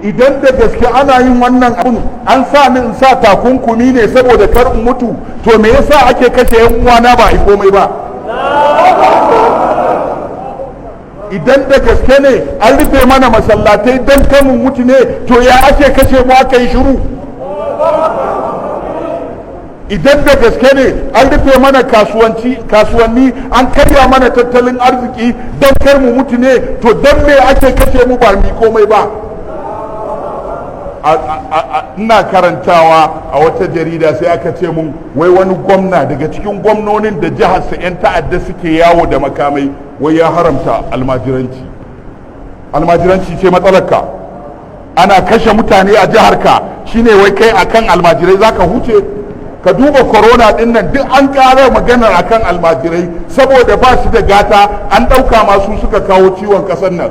idan da gaske ana yin wannan abun an sa ni in sa takunkumi ne saboda kar in mutu, to me yasa ake kashe yan uwana ba a yi komai ba? Idan da gaske ne an rufe mana masallatai don kamun mutu ne, to ya ake kashe mu aka yi shiru? Idan da gaske ne an rufe mana kasuwanni an karya mana tattalin arziki don kar mu mutu ne, to don me ake kashe mu ba mi komai ba? Ina karantawa a wata jarida sai aka ce mun wai wani gwamna daga cikin gwamnonin da jiharsa 'yan ta'adda suke yawo da makamai wai ya haramta almajiranci ce matsalarka. Ana kashe mutane a jiharka shine wai kai akan almajirai zaka huce? Ka duba corona din nan duk an ƙara maganar akan almajirai saboda ba su da gata, an ɗauka masu suka kawo ciwon ƙasar nan.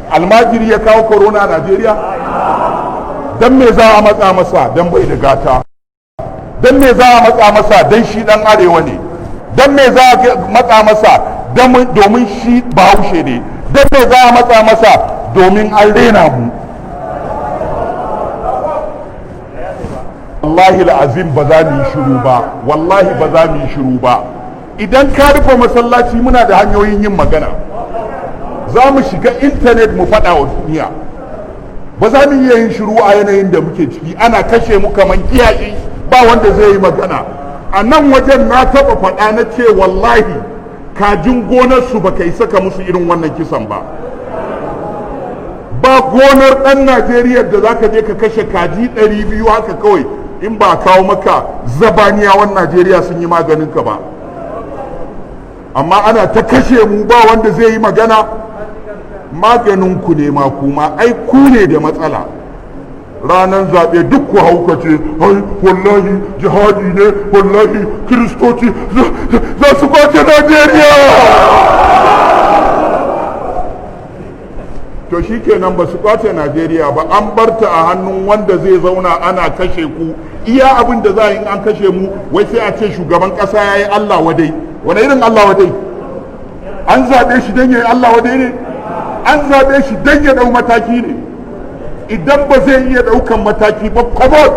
Almajiri ya kawo corona a Najeriya? Dan me za a matsa masa dan bai da gata? Dan me za a matsa masa dan shi dan arewa ne? Dan me za a matsa masa domin shi bahaushe ne? Dan me za a matsa masa domin an rena mu? Wallahi azim ba za mu yi shiru ba, wallahi ba za mu yi shiru ba. Idan ka rufe masallaci muna da hanyoyin yin magana. Za mu shiga intanet mu faɗa wa duniya. Ba za mu iya yin shiru a yanayin da muke ciki, ana kashe mu kamar kiyaye, ba wanda zai yi magana. A nan wajen na taɓa faɗa na ce wallahi kajin gonarsu ba ka isa ka musu irin wannan kisan ba. Ba gonar ɗan Najeriya da za ka je ka kashe kaji 200 haka kawai in ba kawo maka zabaniyawan Najeriya sun yi maganin ka ba. Amma ana ta kashe mu ba wanda zai yi magana. Maganin ku ne ma kuma ai ku ne da matsala. Ranar zaɓe duk ku haukace, ai wallahi jihadi ne, wallahi kiristoci za su kwace Najeriya. To shi kenan ba su kwace Najeriya ba, an barta a hannun wanda zai zauna ana kashe ku. Iya abin da za a yi an kashe mu wai sai a ce shugaban ƙasa ya yi Allah wadai. Wane irin Allah wadai? An zaɓe shi don ya yi Allah wadai ne? An zaɓe shi don ya ɗau mataki ne. Idan ba zai iya ɗaukan mataki ba, come on,